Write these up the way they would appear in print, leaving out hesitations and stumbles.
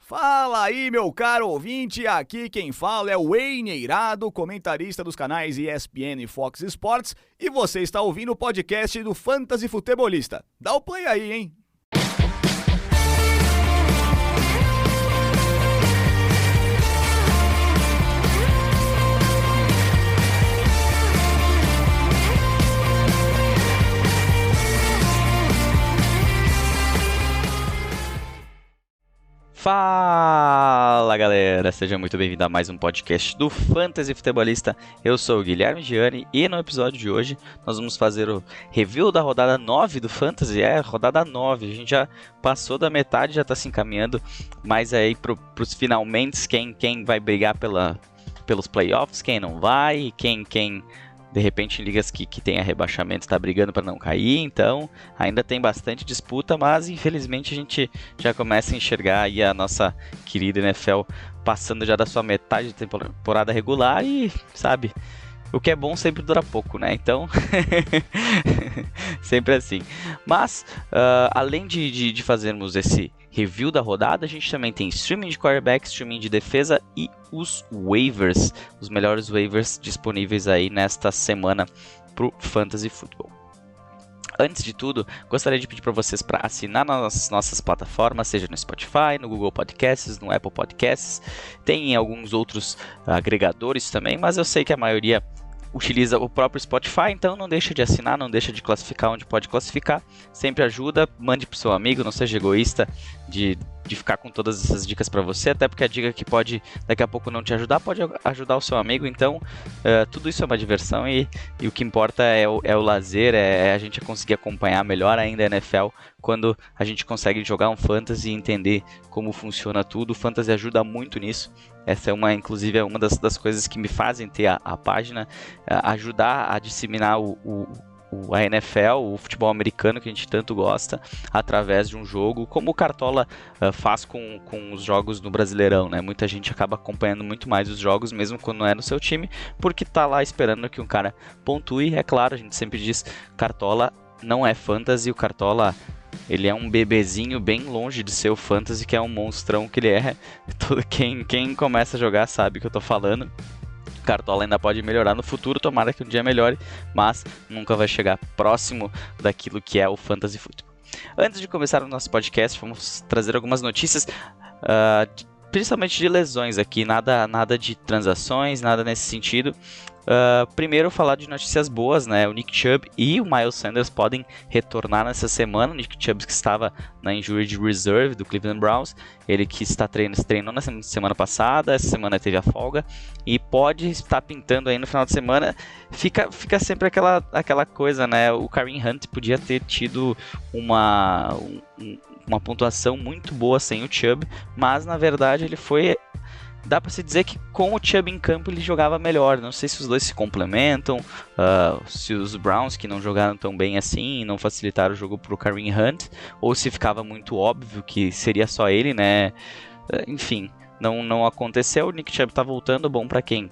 Fala aí, meu caro ouvinte, aqui quem fala é o Eneirado, comentarista dos canais ESPN e Fox Sports, e você está ouvindo o podcast do Fantasy Futebolista. Dá o play aí, hein? Fala galera, seja muito bem-vindo a mais um podcast do Fantasy Futebolista. Eu sou o Guilherme Gianni e no episódio de hoje nós vamos fazer o review da rodada 9 do Fantasy. Rodada 9, a gente já passou da metade, já está se encaminhando mais aí pros finalmente, quem vai brigar pelos playoffs, quem não vai, quem de repente em ligas que tem rebaixamento está brigando para não cair, então ainda tem bastante disputa, mas infelizmente a gente já começa a enxergar aí a nossa querida NFL passando já da sua metade da temporada regular e, sabe, o que é bom sempre dura pouco, né? Então, sempre assim. Mas, além de fazermos esse review da rodada, a gente também tem streaming de quarterback, streaming de defesa e os waivers, os melhores waivers disponíveis aí nesta semana pro Fantasy Football. Antes de tudo, gostaria de pedir para vocês para assinar nas nossas plataformas, seja no Spotify, no Google Podcasts, no Apple Podcasts, tem alguns outros agregadores também, mas eu sei que a maioria utiliza o próprio Spotify, então não deixa de assinar, não deixa de classificar onde pode classificar, sempre ajuda, mande pro seu amigo, não seja egoísta de ficar com todas essas dicas para você, até porque a dica que pode daqui a pouco não te ajudar, pode ajudar o seu amigo, então tudo isso é uma diversão e o que importa é o lazer, é a gente conseguir acompanhar melhor ainda a NFL quando a gente consegue jogar um Fantasy e entender como funciona tudo. O Fantasy ajuda muito nisso. Essa inclusive é uma das coisas que me fazem ter a página, ajudar a disseminar a NFL, o futebol americano que a gente tanto gosta, através de um jogo, como o Cartola faz com os jogos no Brasileirão, né? Muita gente acaba acompanhando muito mais os jogos, mesmo quando não é no seu time, porque tá lá esperando que um cara pontue. É claro, a gente sempre diz, Cartola não é Fantasy, o Cartola ele é um bebezinho bem longe de ser o Fantasy, que é um monstrão que ele é. Quem começa a jogar sabe o que eu tô falando. Cartola ainda pode melhorar no futuro, tomara que um dia melhore, mas nunca vai chegar próximo daquilo que é o Fantasy Football. Antes de começar o nosso podcast, vamos trazer algumas notícias, principalmente de lesões aqui, nada de transações, nada nesse sentido. Primeiro falar de notícias boas, né? O Nick Chubb e o Miles Sanders podem retornar nessa semana. O Nick Chubb que estava na Injured Reserve do Cleveland Browns, ele que treinou na semana passada, essa semana teve a folga e pode estar pintando aí no final de semana. Fica sempre aquela coisa, né? O Kareem Hunt podia ter tido uma pontuação muito boa sem o Chubb, mas na verdade ele foi... Dá pra se dizer que com o Chubb em campo ele jogava melhor. Não sei se os dois se complementam, se os Browns que não jogaram tão bem assim não facilitaram o jogo pro Kareem Hunt, ou se ficava muito óbvio que seria só ele, né? Enfim, não aconteceu. O Nick Chubb tá voltando, bom pra quem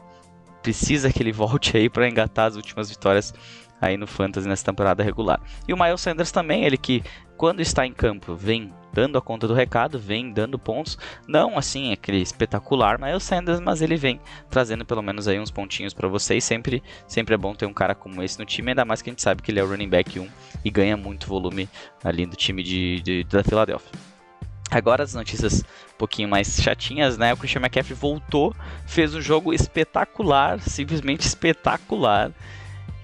precisa que ele volte aí pra engatar as últimas vitórias aí no Fantasy nessa temporada regular. E o Miles Sanders também, ele que quando está em campo vem dando a conta do recado, vem dando pontos, não assim aquele espetacular Miles Sanders, mas ele vem trazendo pelo menos aí uns pontinhos para vocês. Sempre é bom ter um cara como esse no time, ainda mais que a gente sabe que ele é o running back 1 e ganha muito volume ali do time da Filadélfia. Agora as notícias um pouquinho mais chatinhas, né? O Christian McCaffrey voltou, fez um jogo espetacular, simplesmente espetacular,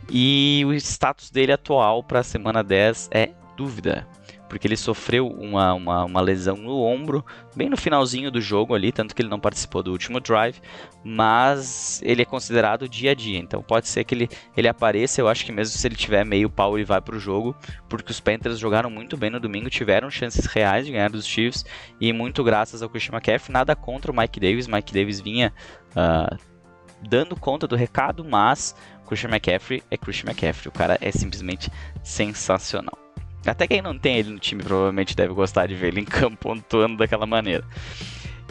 e o status dele atual para a semana 10 é dúvida, porque ele sofreu uma lesão no ombro, bem no finalzinho do jogo ali, tanto que ele não participou do último drive, mas ele é considerado dia a dia, então pode ser que ele apareça. Eu acho que mesmo se ele tiver meio pau ele vai para o jogo, porque os Panthers jogaram muito bem no domingo, tiveram chances reais de ganhar dos Chiefs, e muito graças ao Christian McCaffrey. Nada contra o Mike Davis vinha dando conta do recado, mas Christian McCaffrey é Christian McCaffrey, o cara é simplesmente sensacional. Até quem não tem ele no time provavelmente deve gostar de ver ele em campo pontuando daquela maneira.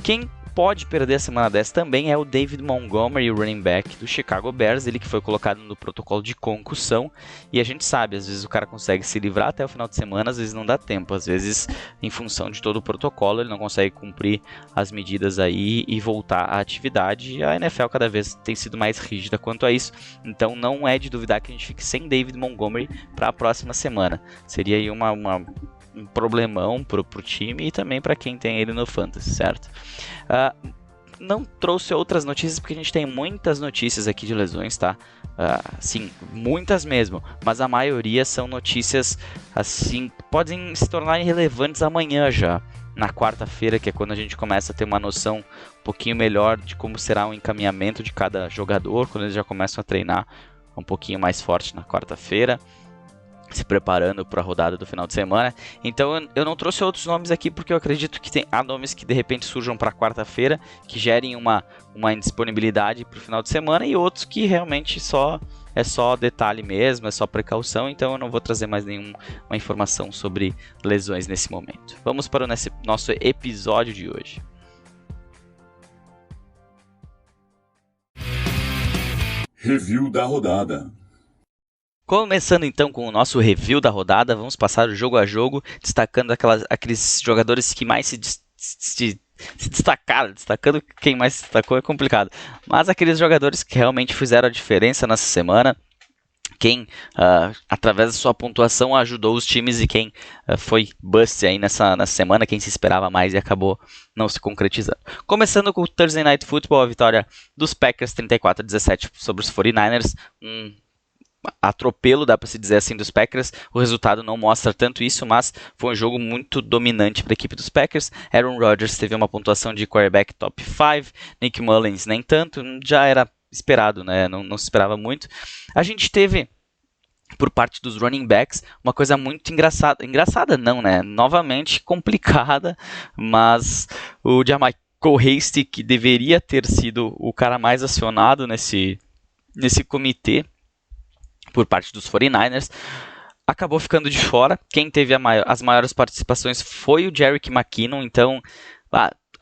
Quem pode perder a semana 10 também é o David Montgomery, o running back do Chicago Bears, ele que foi colocado no protocolo de concussão, e a gente sabe, às vezes o cara consegue se livrar até o final de semana, às vezes não dá tempo, às vezes em função de todo o protocolo ele não consegue cumprir as medidas aí e voltar à atividade, e a NFL cada vez tem sido mais rígida quanto a isso, então não é de duvidar que a gente fique sem David Montgomery para a próxima semana, seria aí um problemão pro time e também para quem tem ele no Fantasy, certo? Não trouxe outras notícias porque a gente tem muitas notícias aqui de lesões, tá? Sim, muitas mesmo, mas a maioria são notícias assim, podem se tornar irrelevantes amanhã já, na quarta-feira, que é quando a gente começa a ter uma noção um pouquinho melhor de como será o encaminhamento de cada jogador, quando eles já começam a treinar um pouquinho mais forte na quarta-feira, se preparando para a rodada do final de semana. Então eu não trouxe outros nomes aqui porque eu acredito que há nomes que de repente surjam para quarta-feira, que gerem uma indisponibilidade para o final de semana, e outros que realmente é só detalhe mesmo, é só precaução, então eu não vou trazer mais nenhuma informação sobre lesões nesse momento. Vamos para o nosso episódio de hoje. Review da rodada. Começando então com o nosso review da rodada, vamos passar o jogo a jogo, destacando aqueles jogadores que mais se destacaram. Destacando quem mais se destacou é complicado, mas aqueles jogadores que realmente fizeram a diferença nessa semana, quem através da sua pontuação ajudou os times e quem foi bust aí nessa semana, quem se esperava mais e acabou não se concretizando. Começando com o Thursday Night Football, a vitória dos Packers 34-17 sobre os 49ers, atropelo, dá para se dizer assim, dos Packers. O resultado não mostra tanto isso, mas foi um jogo muito dominante para a equipe dos Packers. Aaron Rodgers teve uma pontuação de quarterback top 5, Nick Mullins nem tanto, já era esperado, né? Não se esperava muito. A gente teve, por parte dos running backs, uma coisa muito engraçada não, né? Novamente complicada, mas o JaMycal Hasty, que deveria ter sido o cara mais acionado nesse comitê, por parte dos 49ers, acabou ficando de fora. Quem teve as maiores participações foi o Jerick McKinnon, então,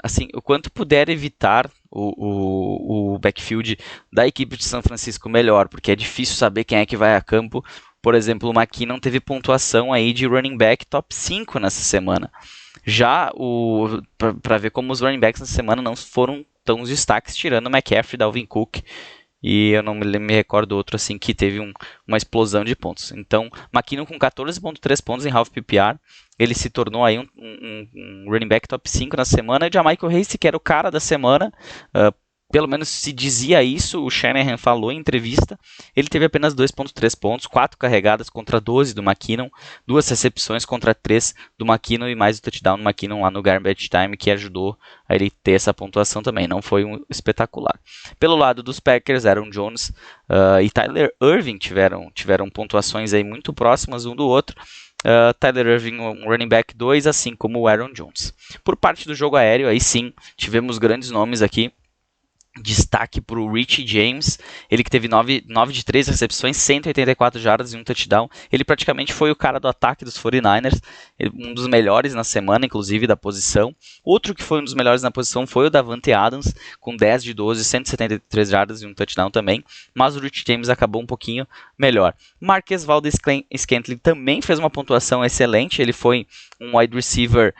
assim, o quanto puder evitar o backfield da equipe de São Francisco, melhor, porque é difícil saber quem é que vai a campo. Por exemplo, o McKinnon teve pontuação aí de running back top 5 nessa semana. Já para ver como os running backs nessa semana não foram tão os destaques, tirando o McCaffrey, Dalvin Cook, e eu não me recordo outro assim que teve uma explosão de pontos. Então, McKinnon com 14.3 pontos em half PPR, ele se tornou aí um running back top 5 na semana. E JaMycal Hasty, que era o cara da semana, pelo menos se dizia isso, o Shanahan falou em entrevista, ele teve apenas 2.3 pontos, 4 carregadas contra 12 do McKinnon, 2 recepções contra 3 do McKinnon e mais o touchdown do McKinnon lá no garbage time, que ajudou a ele ter essa pontuação também, não foi espetacular. Pelo lado dos Packers, Aaron Jones e Tyler Erving tiveram pontuações aí muito próximas um do outro. Tyler Erving, um running back 2, assim como o Aaron Jones. Por parte do jogo aéreo, aí sim, tivemos grandes nomes aqui. Destaque para o Richie James, ele que teve 9 de 3 recepções, 184 jardas e um touchdown. Ele praticamente foi o cara do ataque dos 49ers, um dos melhores na semana, inclusive, da posição. Outro que foi um dos melhores na posição foi o Davante Adams, com 10 de 12, 173 jardas e um touchdown também, mas o Richie James acabou um pouquinho melhor. Marquez Valdes-Scantling também fez uma pontuação excelente, ele foi um wide receiver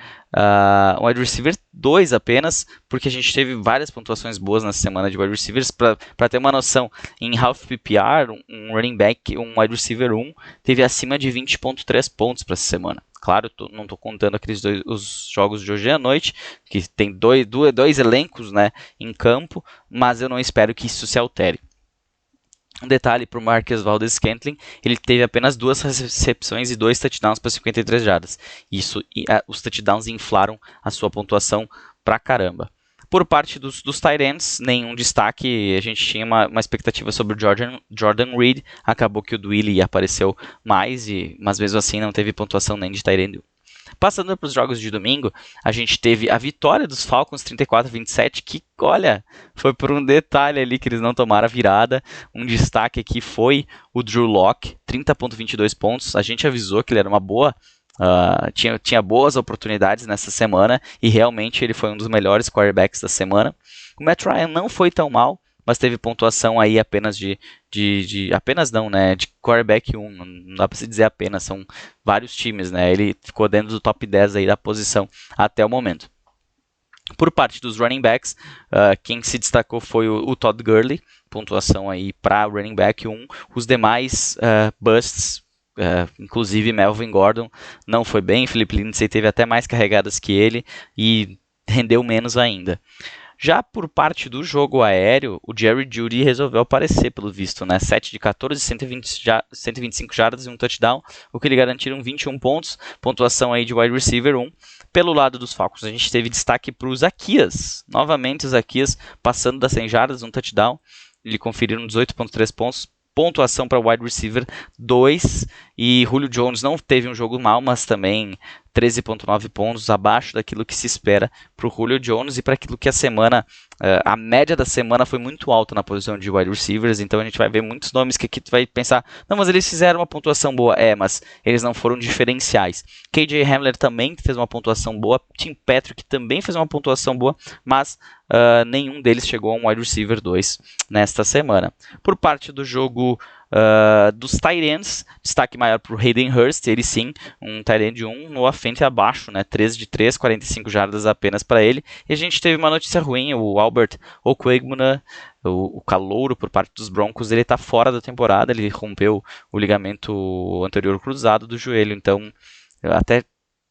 2 apenas, porque a gente teve várias pontuações boas nessa semana de wide receivers. Para ter uma noção, em half PPR, um running back, um wide receiver 1, teve acima de 20.3 pontos para essa semana. Claro, não estou contando os jogos de hoje à noite, que tem dois elencos, né, em campo, mas eu não espero que isso se altere. Um detalhe para o Marquez Valdes-Scantling, ele teve apenas 2 recepções e 2 touchdowns para 53 jardas. Os touchdowns inflaram a sua pontuação pra caramba. Por parte dos tight ends, nenhum destaque. A gente tinha uma expectativa sobre o Jordan Reed. Acabou que o Dwelly apareceu mais, mas mesmo assim não teve pontuação nem de tight end. Passando para os jogos de domingo, a gente teve a vitória dos Falcons 34-27, que, olha, foi por um detalhe ali que eles não tomaram a virada. Um destaque aqui foi o Drew Lock, 30.22 pontos. A gente avisou que ele era uma boa tinha boas oportunidades nessa semana e realmente ele foi um dos melhores quarterbacks da semana. O Matt Ryan não foi tão mal, mas teve pontuação aí apenas de quarterback 1, não dá para se dizer apenas, são vários times, né? Ele ficou dentro do top 10 aí da posição até o momento. Por parte dos running backs, quem se destacou foi o Todd Gurley, pontuação aí para running back 1. Os demais busts, inclusive Melvin Gordon, não foi bem. Philip Lindsay teve até mais carregadas que ele e rendeu menos ainda. Já por parte do jogo aéreo, o Jerry Jeudy resolveu aparecer, pelo visto, né? 7 de 14, 125 jardas e um touchdown, o que lhe garantiram 21 pontos, pontuação aí de wide receiver 1. Pelo lado dos Falcons, a gente teve destaque para o Zaccheaus. Novamente o Zaccheaus passando das 100 jardas, um touchdown, lhe conferiram 18.3 pontos. Pontuação para wide receiver 2, e Julio Jones não teve um jogo mal, mas também 13.9 pontos, abaixo daquilo que se espera para o Julio Jones e para aquilo que a média da semana foi muito alta na posição de wide receivers, então a gente vai ver muitos nomes que aqui tu vai pensar, não, mas eles fizeram uma pontuação boa, mas eles não foram diferenciais. KJ Hamler também fez uma pontuação boa, Tim Patrick também fez uma pontuação boa, mas nenhum deles chegou a um wide receiver 2 nesta semana. Por parte do jogo dos tight ends, destaque maior para o Hayden Hurst, ele sim, um tight end 1 no Fent abaixo, né? 13 de 3, 45 jardas apenas para ele. E a gente teve uma notícia ruim, o Albert Okwuegbunam, o calouro por parte dos Broncos, ele está fora da temporada, ele rompeu o ligamento anterior cruzado do joelho, então eu até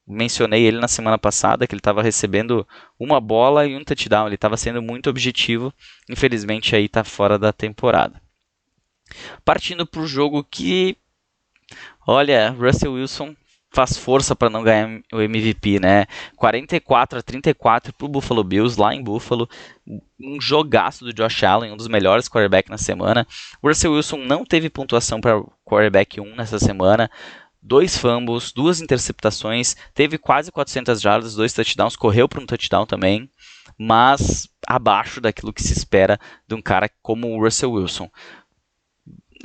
mencionei ele na semana passada, que ele estava recebendo uma bola e um touchdown, ele estava sendo muito objetivo, infelizmente aí está fora da temporada. Partindo para o jogo que, olha, Russell Wilson faz força para não ganhar o MVP, né? 44-34 para o Buffalo Bills, lá em Buffalo. Um jogaço do Josh Allen, um dos melhores quarterbacks na semana. O Russell Wilson não teve pontuação para quarterback 1 nessa semana. 2 fumbles, 2 interceptações, teve quase 400 jardas, 2 touchdowns, correu para um touchdown também, mas abaixo daquilo que se espera de um cara como o Russell Wilson.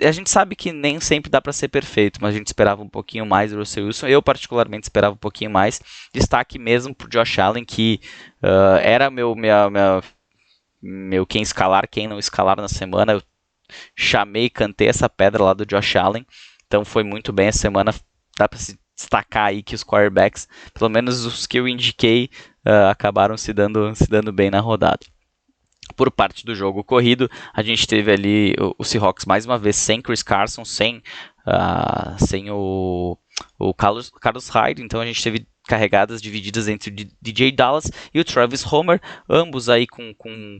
A gente sabe que nem sempre dá para ser perfeito, mas a gente esperava um pouquinho mais do Russell Wilson. Eu particularmente esperava um pouquinho mais. Destaque mesmo para o Josh Allen, que era meu quem escalar, quem não escalar na semana. Eu cantei essa pedra lá do Josh Allen. Então foi muito bem essa semana. Dá para se destacar aí que os quarterbacks, pelo menos os que eu indiquei, acabaram se dando bem na rodada. Por parte do jogo corrido, a gente teve ali o Seahawks mais uma vez sem Chris Carson, sem o Carlos Hyde, então a gente teve carregadas divididas entre o DJ Dallas e o Travis Homer, ambos aí com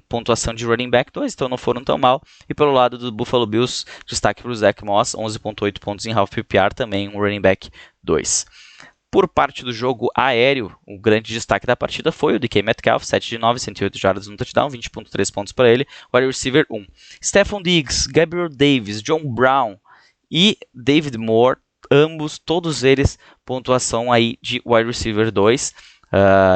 pontuação de running back 2, então não foram tão mal. E pelo lado do Buffalo Bills, destaque para o Zach Moss, 11.8 pontos em half PPR, também um running back 2. Por parte do jogo aéreo, o grande destaque da partida foi o DK Metcalf, 7 de 9, 108 jardas no touchdown, 20.3 pontos para ele, wide receiver 1. Stephon Diggs, Gabriel Davis, John Brown e David Moore, todos eles pontuação aí de wide receiver 2.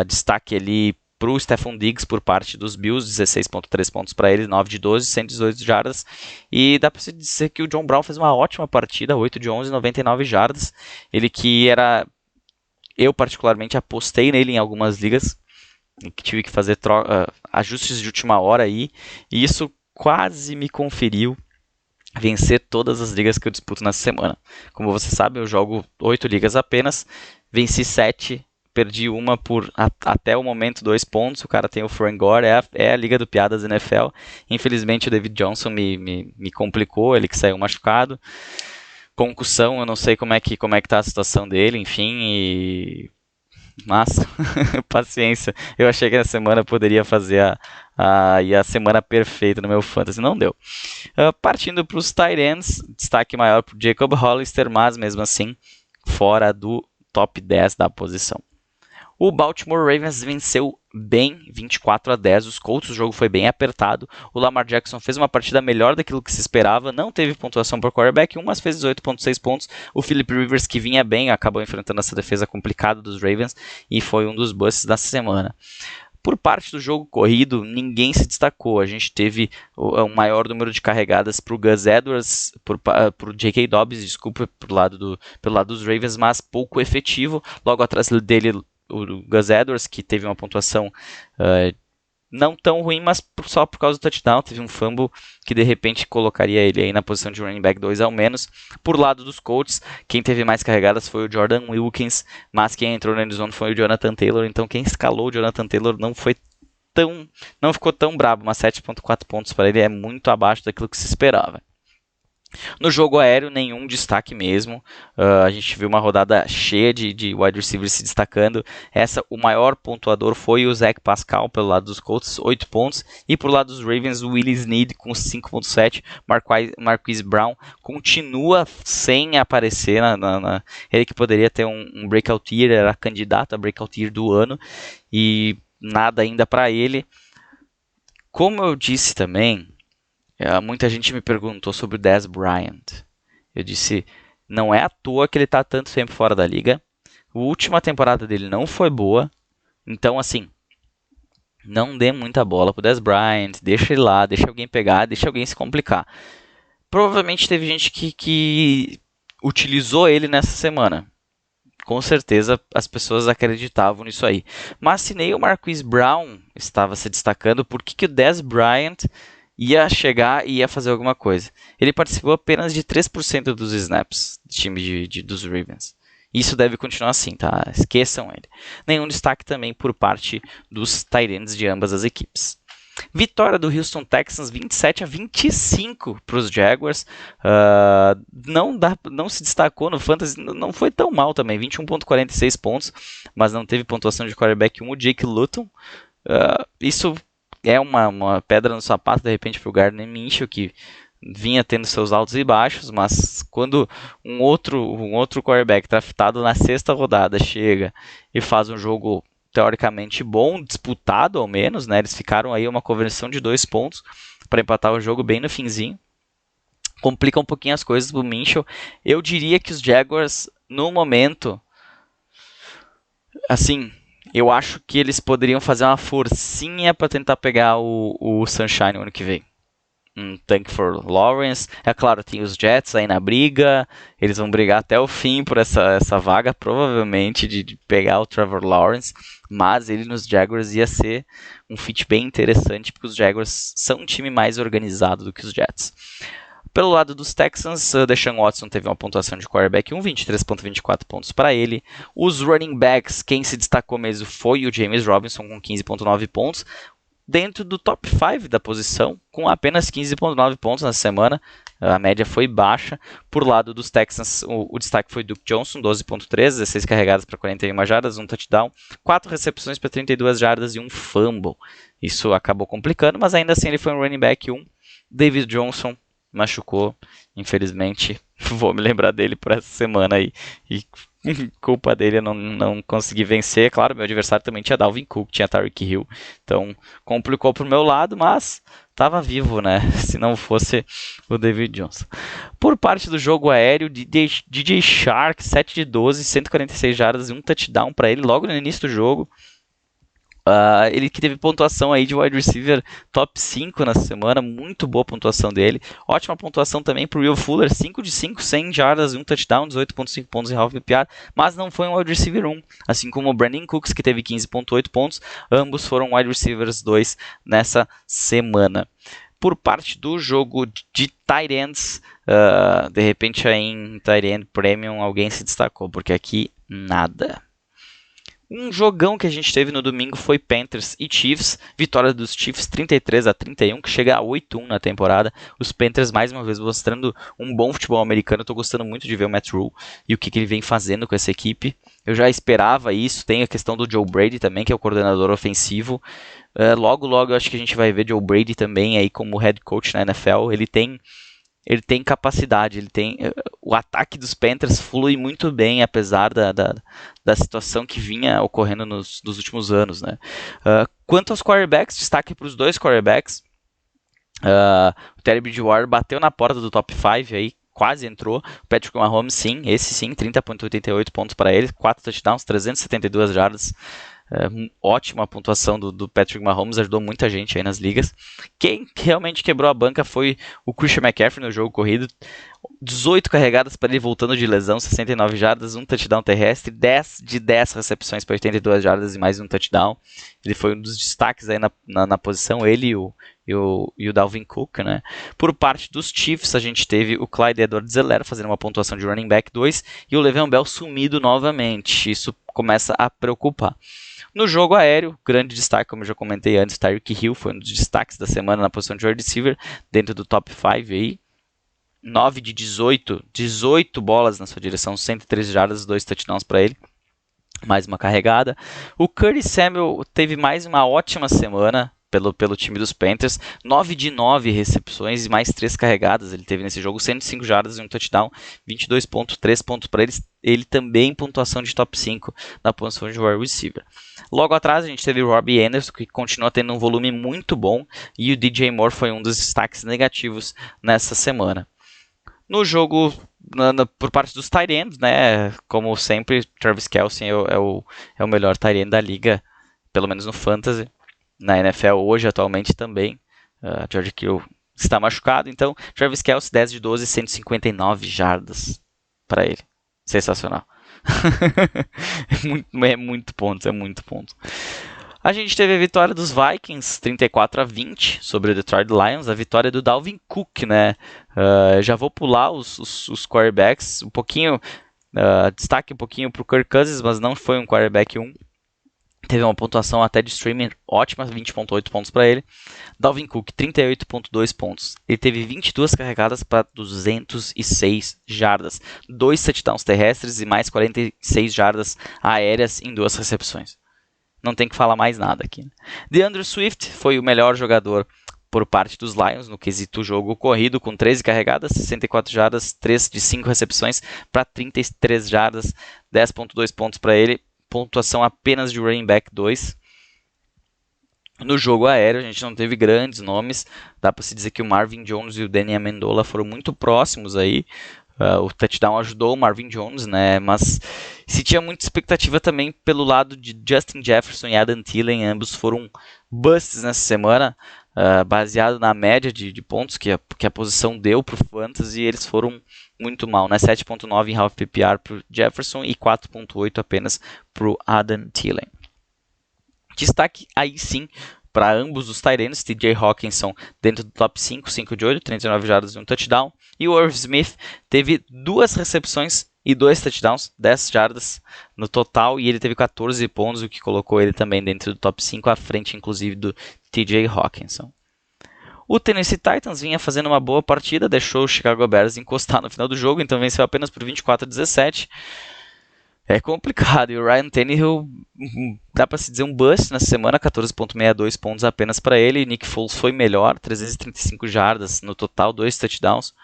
Destaque ali para o Stephon Diggs por parte dos Bills, 16.3 pontos para ele, 9 de 12, 118 jardas. E dá para se dizer que o John Brown fez uma ótima partida, 8 de 11, 99 jardas. Ele que era... Eu particularmente apostei nele em algumas ligas, que tive que fazer ajustes de última hora aí, e isso quase me conferiu vencer todas as ligas que eu disputo nessa semana. Como você sabe, eu jogo 8 ligas apenas, venci 7, perdi uma por até o momento 2 pontos. O cara tem o Frank Gore, é a liga do Piadas NFL. Infelizmente o David Johnson me complicou, ele que saiu machucado. Concussão, eu não sei como é que tá a situação dele, enfim, mas paciência, eu achei que a semana poderia fazer a semana perfeita no meu fantasy, não deu. Partindo para os tight ends, destaque maior para o Jacob Hollister, mas mesmo assim fora do top 10 da posição. O Baltimore Ravens venceu bem, 24-10, os Colts, o jogo foi bem apertado, o Lamar Jackson fez uma partida melhor daquilo que se esperava, não teve pontuação para o quarterback 1, mas fez 18.6 pontos, o Philip Rivers, que vinha bem, acabou enfrentando essa defesa complicada dos Ravens e foi um dos busts da semana. Por parte do jogo corrido, ninguém se destacou. A gente teve o maior número de carregadas para o Gus Edwards, para o J.K. Dobbins, desculpa, pelo lado dos Ravens, mas pouco efetivo. Logo atrás dele, o Gus Edwards, que teve uma pontuação não tão ruim, mas só por causa do touchdown. Teve um fumble que de repente colocaria ele aí na posição de running back 2 ao menos. Por lado dos Colts, quem teve mais carregadas foi o Jordan Wilkins, mas quem entrou na endzone foi o Jonathan Taylor. Então quem escalou o Jonathan Taylor não ficou tão brabo, mas 7.4 pontos para ele é muito abaixo daquilo que se esperava. No jogo aéreo, nenhum destaque mesmo. A gente viu uma rodada cheia de wide receivers se destacando. O maior pontuador foi o Zach Pascal pelo lado dos Colts, 8 pontos. E por lado dos Ravens, o Willie Snead com 5.7. Marquise Brown continua sem aparecer. Ele que poderia ter um breakout year, era candidato a breakout year do ano. E nada ainda para ele. Como eu disse também, muita gente me perguntou sobre o Dez Bryant. Eu disse, não é à toa que ele está tanto tempo fora da liga. A última temporada dele não foi boa. Então, assim, não dê muita bola pro Dez Bryant. Deixa ele lá, deixa alguém pegar, deixa alguém se complicar. Provavelmente teve gente que utilizou ele nessa semana. Com certeza as pessoas acreditavam nisso aí. Mas se nem o Marquise Brown estava se destacando, por que o Dez Bryant ia chegar e ia fazer alguma coisa? Ele participou apenas de 3% dos snaps do time dos Ravens. Isso deve continuar assim, tá? Esqueçam ele. Nenhum destaque também por parte dos tight ends de ambas as equipes. Vitória do Houston Texans 27-25 para os Jaguars. Não se destacou no Fantasy, não foi tão mal também. 21.46 pontos, mas não teve pontuação de quarterback 1, o Jake Luton. Isso é uma pedra no sapato, de repente, para o Gardner Minshew, que vinha tendo seus altos e baixos, mas quando um outro quarterback draftado na 6ª rodada chega e faz um jogo teoricamente bom, disputado ao menos, né? Eles ficaram aí uma conversão de 2 pontos para empatar o jogo bem no finzinho. Complica um pouquinho as coisas pro Minshew. Eu diria que os Jaguars, no momento, assim, eu acho que eles poderiam fazer uma forcinha para tentar pegar o Sunshine no ano que vem. Um tank for Lawrence. É claro, tem os Jets aí na briga. Eles vão brigar até o fim por essa vaga, provavelmente, de pegar o Trevor Lawrence. Mas ele nos Jaguars ia ser um fit bem interessante, porque os Jaguars são um time mais organizado do que os Jets. Pelo lado dos Texans, Deshaun Watson teve uma pontuação de quarterback 23.24 pontos para ele. Os running backs, quem se destacou mesmo foi o James Robinson com 15.9 pontos. Dentro do top 5 da posição, com apenas 15.9 pontos na semana. A média foi baixa. Por lado dos Texans, o destaque foi Duke Johnson, 12.3, 16 carregadas para 41 jardas, um touchdown, 4 recepções para 32 jardas e um fumble. Isso acabou complicando, mas ainda assim ele foi um running back 1. David Johnson machucou, infelizmente. Vou me lembrar dele por essa semana aí. E culpa dele eu não consegui vencer. Claro, meu adversário também tinha Dalvin Cook, tinha Tyreek Hill. Então complicou pro meu lado, mas estava vivo, né? Se não fosse o David Johnson. Por parte do jogo aéreo, DJ Shark, 7 de 12, 146 jardas e um touchdown para ele logo no início do jogo. Ele que teve pontuação aí de wide receiver top 5 na semana, muito boa pontuação dele. Ótima pontuação também para o Will Fuller, 5 de 5, 100 jardas e um touchdown, 18.5 pontos em half PPR, mas não foi um wide receiver 1, assim como o Brandon Cooks, que teve 15.8 pontos, ambos foram wide receivers 2 nessa semana. Por parte do jogo de tight ends, de repente aí em tight end premium alguém se destacou, porque aqui nada. Um jogão que a gente teve no domingo foi Panthers e Chiefs, vitória dos Chiefs 33-31, que chega a 8-1 na temporada. Os Panthers mais uma vez mostrando um bom futebol americano. Estou gostando muito de ver o Matt Rhule e o que ele vem fazendo com essa equipe. Eu já esperava isso, tem a questão do Joe Brady também, que é o coordenador ofensivo. Logo eu acho que a gente vai ver Joe Brady também aí como head coach na NFL. Ele tem capacidade, o ataque dos Panthers flui muito bem, apesar da situação que vinha ocorrendo nos últimos anos, né? Quanto aos quarterbacks, destaque para os 2 quarterbacks. O Teddy Bridgewater bateu na porta do top 5 aí, quase entrou. O Patrick Mahomes, sim, 30.88 pontos para ele, 4 touchdowns, 372 jardas. Ótima pontuação do Patrick Mahomes, ajudou muita gente aí nas ligas. Quem realmente quebrou a banca foi o Christian McCaffrey no jogo corrido. 18 carregadas para ele voltando de lesão, 69 jardas, um touchdown terrestre, 10 de 10 recepções para 82 jardas e mais um touchdown. Ele foi um dos destaques aí na posição, ele e o Dalvin Cook, né? Por parte dos Chiefs, a gente teve o Clyde Edwards-Helaire fazendo uma pontuação de running back 2 e o Le'Veon Bell sumido novamente. Isso começa a preocupar. No jogo aéreo, grande destaque, como eu já comentei antes, Tyreek Hill foi um dos destaques da semana na posição de wide receiver, dentro do top 5 aí. 9 de 18 bolas na sua direção, 113 jardas, 2 touchdowns para ele. Mais uma carregada. O Curtis Samuel teve mais uma ótima semana pelo time dos Panthers. 9 de 9 recepções e mais 3 carregadas. Ele teve nesse jogo 105 jardas e um touchdown, 22 pontos, 3 pontos para ele. Ele também em pontuação de top 5 na posição de wide receiver. Logo atrás a gente teve o Robbie Anderson, que continua tendo um volume muito bom, e o DJ Moore foi um dos destaques negativos nessa semana. No jogo, por parte dos tight ends, né, como sempre, Travis Kelce é o melhor tight end da liga, pelo menos no Fantasy. Na NFL hoje, atualmente também. George Kittle está machucado, então Travis Kelce, 10 de 12, 159 jardas para ele. Sensacional. é muito ponto. A gente teve a vitória dos Vikings, 34-20 sobre o Detroit Lions, a vitória do Dalvin Cook, né? Já vou pular os quarterbacks, um pouquinho, destaque um pouquinho para o Kirk Cousins, mas não foi um quarterback 1. Teve uma pontuação até de streaming ótima, 20.8 pontos para ele. Dalvin Cook, 38.2 pontos. Ele teve 22 carregadas para 206 jardas. 2 touchdowns terrestres e mais 46 jardas aéreas em 2 recepções. Não tem que falar mais nada aqui. DeAndre Swift foi o melhor jogador por parte dos Lions no quesito jogo corrido, com 13 carregadas, 64 jardas, 3 de 5 recepções para 33 jardas, 10.2 pontos para ele. Pontuação apenas de running back 2. No jogo aéreo a gente não teve grandes nomes, dá para se dizer que o Marvin Jones e o Danny Amendola foram muito próximos aí. O touchdown ajudou o Marvin Jones, né? Mas se tinha muita expectativa também pelo lado de Justin Jefferson e Adam Thielen, ambos foram busts nessa semana, baseado na média de pontos que a posição deu para o Fantasy, e eles foram muito mal, né? 7.9 em half PPR para o Jefferson e 4.8 apenas para o Adam Thielen. Destaque aí sim para ambos os tight ends, TJ Hawkinson dentro do top 5, 5 de 8, 39 jardas e um touchdown. E o Irv Smith teve 2 recepções e 2 touchdowns, 10 jardas no total, e ele teve 14 pontos, o que colocou ele também dentro do top 5, à frente inclusive do TJ Hawkinson. O Tennessee Titans vinha fazendo uma boa partida, deixou o Chicago Bears encostar no final do jogo, então venceu apenas por 24-17. É complicado, e o Ryan Tannehill, dá para se dizer um bust nessa semana, 14.62 pontos apenas para ele. Nick Foles foi melhor, 335 jardas no total, 2 touchdowns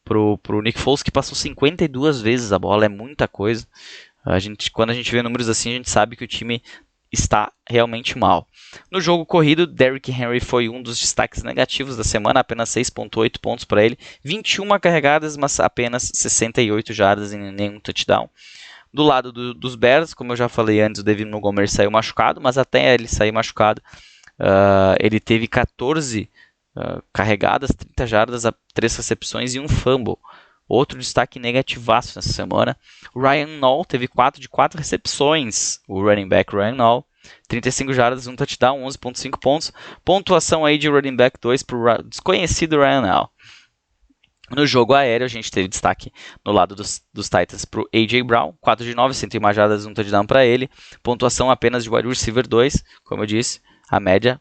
pro Nick Foles, que passou 52 vezes a bola, é muita coisa. Quando a gente vê números assim, a gente sabe que o time está realmente mal. No jogo corrido, Derrick Henry foi um dos destaques negativos da semana, apenas 6.8 pontos para ele, 21 carregadas, mas apenas 68 jardas e nenhum touchdown. Do lado dos Bears, como eu já falei antes, o David Montgomery saiu machucado, mas até ele sair machucado, ele teve 14 carregadas, 30 jardas, 3 recepções e um fumble. Outro destaque negativaço nessa semana. O Ryan Nall teve 4 de 4 recepções. O running back Ryan Nall, 35 jardas, um touchdown, 11.5 pontos. Pontuação aí de running back 2 para o desconhecido Ryan Nall. No jogo aéreo, a gente teve destaque no lado dos Titans para o A.J. Brown, 4 de 9, 101 jardas, um touchdown para ele. Pontuação apenas de wide receiver 2, como eu disse, a média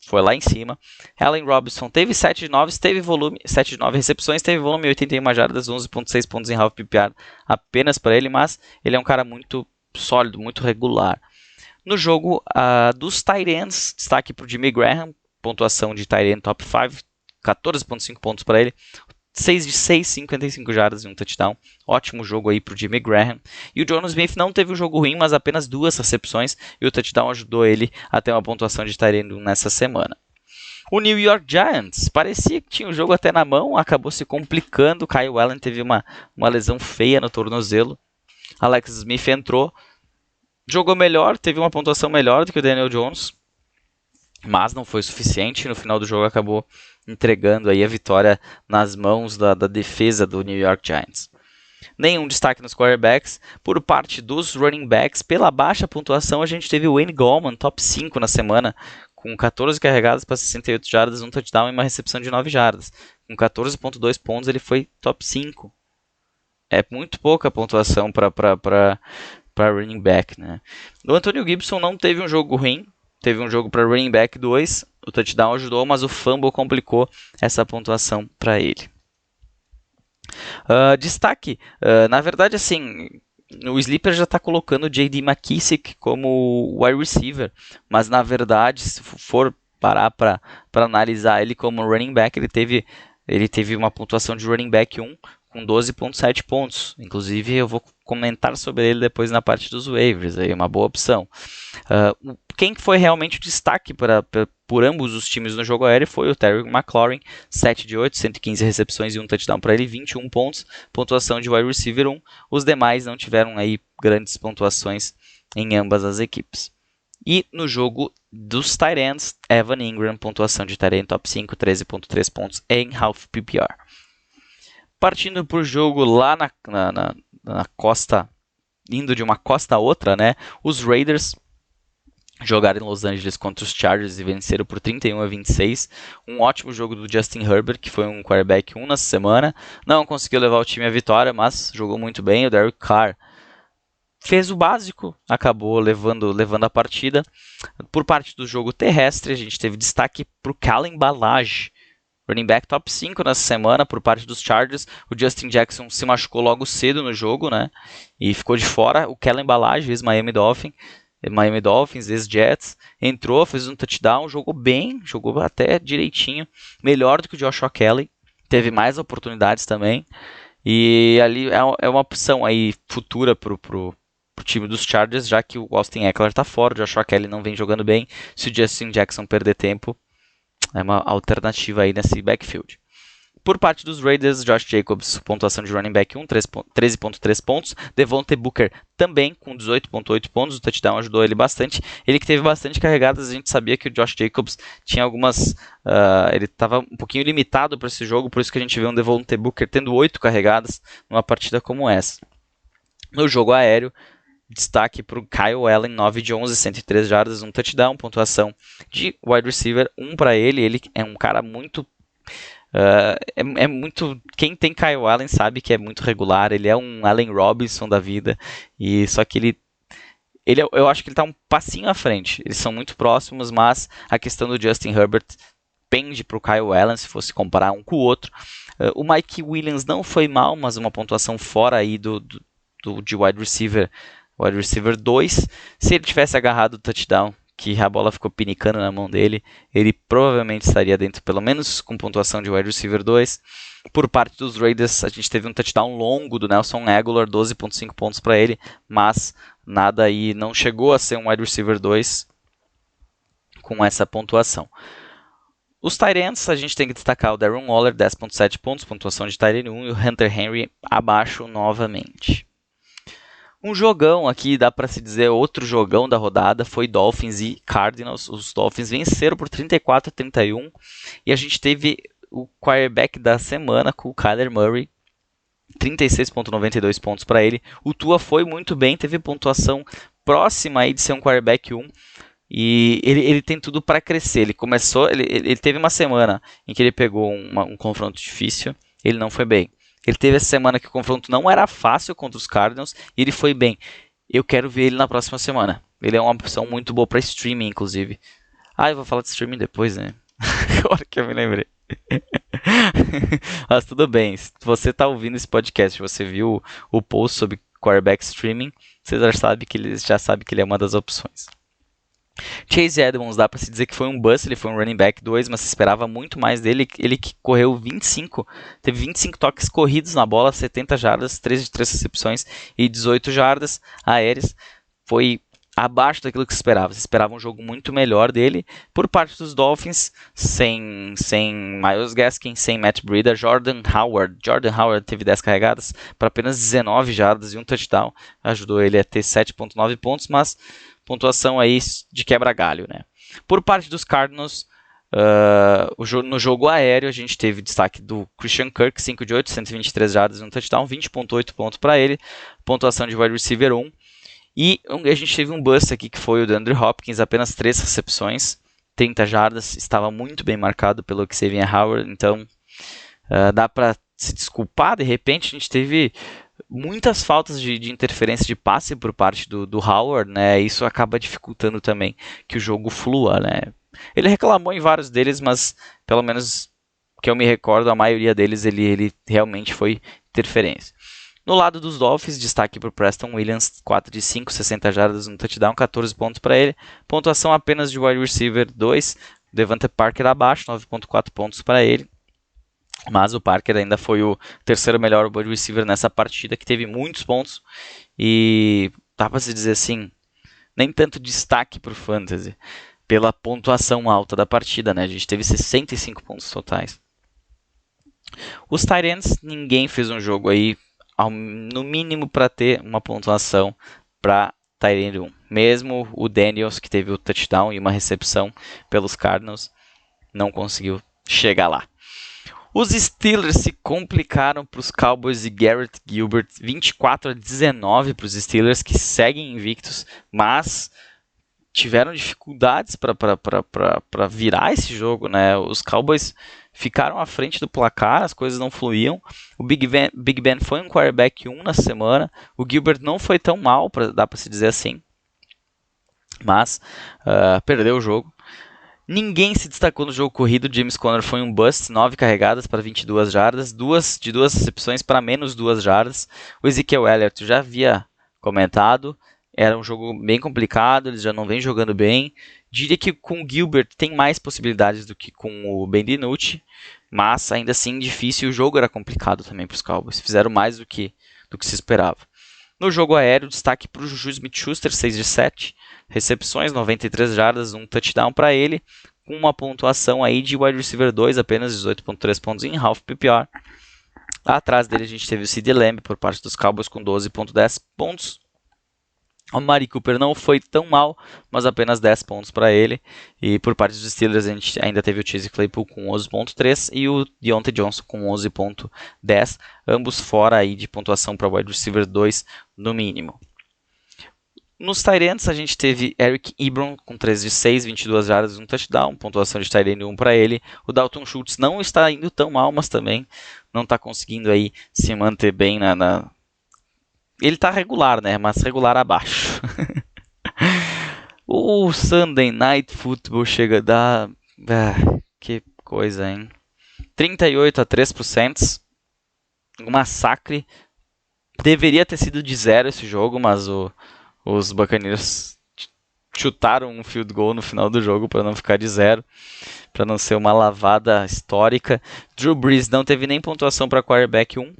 foi lá em cima. Allen Robinson teve 7 de 9, teve volume, 7 de 9 recepções, teve volume 81 jardas, 11.6 pontos em half PPR apenas para ele, mas ele é um cara muito sólido, muito regular. No jogo dos tight ends, destaque para o Jimmy Graham, pontuação de tight end top 5, 14.5 pontos para ele. 6 de 6, 55 jardas e um touchdown. Ótimo jogo aí para o Jimmy Graham. E o Jonnu Smith não teve um jogo ruim, mas apenas 2 recepções. E o touchdown ajudou ele a ter uma pontuação de tight end nessa semana. O New York Giants parecia que tinha o jogo até na mão, acabou se complicando. Kyle Allen teve uma lesão feia no tornozelo. Alex Smith entrou, jogou melhor, teve uma pontuação melhor do que o Daniel Jones, mas não foi suficiente. No final do jogo acabou entregando aí a vitória nas mãos da defesa do New York Giants. Nenhum destaque nos quarterbacks. Por parte dos running backs, pela baixa pontuação, a gente teve o Wayne Gallman, top 5 na semana, com 14 carregadas para 68 jardas, um touchdown e uma recepção de 9 jardas. Com 14.2 pontos, ele foi top 5. É muito pouca pontuação para running back, né? O Antonio Gibson não teve um jogo ruim, teve um jogo para running back 2, o touchdown ajudou, mas o fumble complicou essa pontuação para ele. Destaque, na verdade, assim, o Sleeper já está colocando o J.D. McKissic como wide receiver, mas na verdade, se for parar para analisar ele como running back, ele teve uma pontuação de running back 1 com 12.7 pontos. Inclusive, eu vou comentar sobre ele depois na parte dos waivers, aí uma boa opção. Quem foi realmente o destaque por ambos os times no jogo aéreo foi o Terry McLaurin, 7 de 8, 115 recepções e um touchdown para ele, 21 pontos, pontuação de wide receiver 1. Os demais não tiveram aí grandes pontuações em ambas as equipes. E no jogo dos tight ends, Evan Ingram, pontuação de tight end top 5, 13.3 pontos em half PPR. Partindo para o jogo lá na costa, indo de uma costa a outra, né? Os Raiders jogaram em Los Angeles contra os Chargers e venceram por 31-26. Um ótimo jogo do Justin Herbert, que foi um quarterback 1 nessa semana. Não conseguiu levar o time à vitória, mas jogou muito bem. O Derek Carr fez o básico, acabou levando a partida. Por parte do jogo terrestre, a gente teve destaque para o Kalen Ballage, running back top 5 nessa semana por parte dos Chargers. O Justin Jackson se machucou logo cedo no jogo, né? E ficou de fora. O Kalen Ballage, ex-Miami Dolphins, ex-Jets, entrou, fez um touchdown, jogou bem, jogou até direitinho, melhor do que o Joshua Kelly, teve mais oportunidades também. E ali é uma opção aí futura pro time dos Chargers, já que o Austin Eckler está fora, o Joshua Kelly não vem jogando bem. Se o Justin Jackson perder tempo, é uma alternativa aí nesse backfield. Por parte dos Raiders, Josh Jacobs, pontuação de running back 1, 13.3 pontos. Devontae Booker também com 18.8 pontos, o touchdown ajudou ele bastante. Ele que teve bastante carregadas, a gente sabia que o Josh Jacobs tinha algumas... ele estava um pouquinho limitado para esse jogo, por isso que a gente vê um Devontae Booker tendo 8 carregadas numa partida como essa. No jogo aéreo, destaque para o Kyle Allen, 9 de 11, 103 jardas, um touchdown, pontuação de wide receiver 1 para ele. Ele é um cara muito... quem tem Kyle Allen sabe que é muito regular. Ele é um Allen Robinson da vida, e só que eu acho que ele está um passinho à frente. Eles são muito próximos, mas a questão do Justin Herbert pende para o Kyle Allen, se fosse comparar um com o outro. O Mike Williams não foi mal, mas uma pontuação fora aí de wide receiver 2. Se ele tivesse agarrado o touchdown, que a bola ficou pinicando na mão dele, ele provavelmente estaria dentro, pelo menos com pontuação de wide receiver 2. Por parte dos Raiders, a gente teve um touchdown longo do Nelson Agholor, 12.5 pontos para ele, mas nada aí, não chegou a ser um wide receiver 2 com essa pontuação. Os tight ends, a gente tem que destacar o Darren Waller, 10.7 pontos, pontuação de tight end 1, e o Hunter Henry abaixo novamente. Um jogão aqui, dá para se dizer, outro jogão da rodada, foi Dolphins e Cardinals. Os Dolphins venceram por 34-31 e a gente teve o quarterback da semana com o Kyler Murray, 36.92 pontos para ele. O Tua foi muito bem, teve pontuação próxima aí de ser um quarterback 1 e ele tem tudo para crescer. Ele teve uma semana em que ele pegou um confronto difícil, ele não foi bem. Ele teve essa semana que o confronto não era fácil contra os Cardinals e ele foi bem. Eu quero ver ele na próxima semana. Ele é uma opção muito boa para streaming, inclusive. Eu vou falar de streaming depois, né? Agora que eu me lembrei. Mas tudo bem. Se você está ouvindo esse podcast, você viu o post sobre quarterback streaming, você já sabe que ele é uma das opções. Chase Edmonds, dá para se dizer que foi um bust, ele foi um running back 2, mas se esperava muito mais dele. Ele que correu teve 25 toques corridos na bola, 70 jardas, 13 de 3 recepções e 18 jardas aéreas. Foi abaixo daquilo que se esperava. Se esperava um jogo muito melhor dele. Por parte dos Dolphins, sem Myles Gaskin, sem Matt Breida, Jordan Howard teve 10 carregadas para apenas 19 jardas e um touchdown. Ajudou ele a ter 7.9 pontos, mas pontuação aí de quebra-galho, né? Por parte dos Cardinals, no jogo aéreo, a gente teve destaque do Christian Kirk, 5 de 8, 123 jardas e um touchdown, 20.8 pontos para ele, pontuação de wide receiver 1. E a gente teve um bust aqui que foi o DeAndre Hopkins, apenas 3 recepções, 30 jardas, estava muito bem marcado pelo Xavier Howard, então dá para se desculpar. De repente a gente teve muitas faltas de interferência de passe por parte do Howard, né? Isso acaba dificultando também que o jogo flua, né? Ele reclamou em vários deles, mas pelo menos que eu me recordo, a maioria deles ele realmente foi interferência. No lado dos Dolphins, destaque para o Preston Williams, 4 de 5, 60 jardas, um touchdown, 14 pontos para ele. Pontuação apenas de wide receiver 2, Devante Parker abaixo, 9.4 pontos para ele. Mas o Parker ainda foi o terceiro melhor wide receiver nessa partida, que teve muitos pontos. E dá para se dizer assim, nem tanto destaque para o Fantasy, pela pontuação alta da partida, né? A gente teve 65 pontos totais. Os tight ends, ninguém fez um jogo aí no mínimo para ter uma pontuação para tight end 1. Mesmo o Daniels, que teve o touchdown e uma recepção pelos Cardinals, não conseguiu chegar lá. Os Steelers se complicaram para os Cowboys e Garrett Gilbert, 24-19 para os Steelers, que seguem invictos, mas tiveram dificuldades para virar esse jogo, né? Os Cowboys ficaram à frente do placar, as coisas não fluíam. O Big Ben foi um quarterback 1 na semana. O Gilbert não foi tão mal, dá para se dizer assim, mas perdeu o jogo. Ninguém se destacou no jogo corrido. James Conner foi um bust, 9 carregadas para 22 jardas, duas recepções para menos 2 jardas. O Ezekiel Elliott já havia comentado, era um jogo bem complicado, eles já não vêm jogando bem. Diria que com o Gilbert tem mais possibilidades do que com o Ben DiNucci, mas ainda assim difícil. O jogo era complicado também para os Cowboys, fizeram mais do que se esperava. No jogo aéreo, destaque para o Juju Smith-Schuster, 6 de 7 recepções, 93 jardas, um touchdown para ele, com uma pontuação aí de wide receiver 2, apenas 18.3 pontos em half PPR. Atrás dele a gente teve o CeeDee Lamb por parte dos Cowboys com 12.10 pontos. O Amari Cooper não foi tão mal, mas apenas 10 pontos para ele. E por parte dos Steelers a gente ainda teve o Chase Claypool com 11.3 e o Deontay Johnson com 11.10. Ambos fora aí de pontuação para wide receiver 2 no mínimo. Nos tight ends a gente teve Eric Ebron com 3 de 6, 22 jardas e um touchdown. Pontuação de tight end 1 para ele. O Dalton Schultz não está indo tão mal, mas também não está conseguindo aí se manter bem Ele está regular, né? Mas regular abaixo. O Sunday Night Football chega a dar... que coisa, hein? 38-3 pro Saints. Um massacre. Deveria ter sido de 0 esse jogo, mas os Buccaneers chutaram um field goal no final do jogo para não ficar de 0. Para não ser uma lavada histórica. Drew Brees não teve nem pontuação para quarterback 1.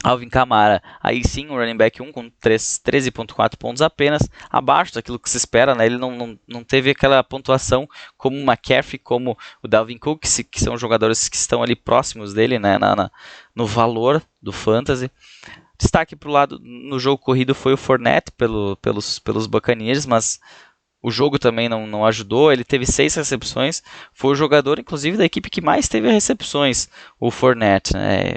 Alvin Kamara, aí sim, o running back 1 com 13.4 pontos apenas, abaixo daquilo que se espera, né? Ele não teve aquela pontuação como o McCaffrey, como o Dalvin Cook, que são jogadores que estão ali próximos dele, né? No valor do fantasy. Destaque para o lado, no jogo corrido foi o Fournette pelos Buccaneers, mas o jogo também não ajudou. Ele teve 6 recepções, foi o jogador, inclusive, da equipe que mais teve recepções, o Fournette, né?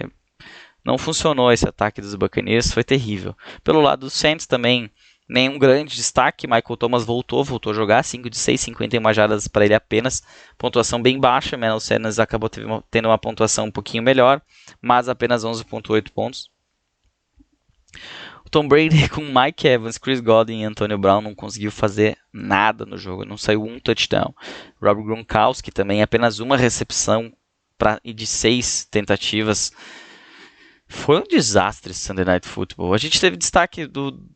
Não funcionou esse ataque dos Buccaneers, foi terrível. Pelo lado dos Saints também, nenhum grande destaque. Michael Thomas voltou a jogar, 5 de 6, 51 jardas para ele apenas. Pontuação bem baixa, Manuel Sanders acabou tendo uma pontuação um pouquinho melhor, mas apenas 11.8 pontos. O Tom Brady com Mike Evans, Chris Godwin e Antonio Brown não conseguiu fazer nada no jogo, não saiu um touchdown. Rob Gronkowski também apenas uma recepção e de 6 tentativas. Foi um desastre esse Sunday Night Football. A gente teve destaque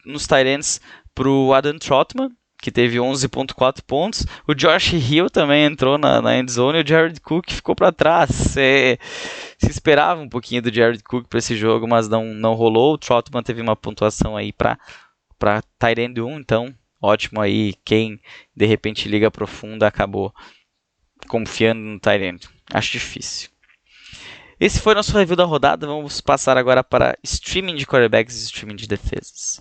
nos tight ends para o Adam Trotman, que teve 11.4 pontos. O Josh Hill também entrou na endzone e o Jared Cook ficou para trás. Se esperava um pouquinho do Jared Cook para esse jogo, mas não rolou. O Trotman teve uma pontuação aí para tight end 1, então ótimo aí. Quem de repente liga profunda acabou confiando no tight end. Acho difícil. Esse foi nosso review da rodada. Vamos passar agora para streaming de quarterbacks e streaming de defesas.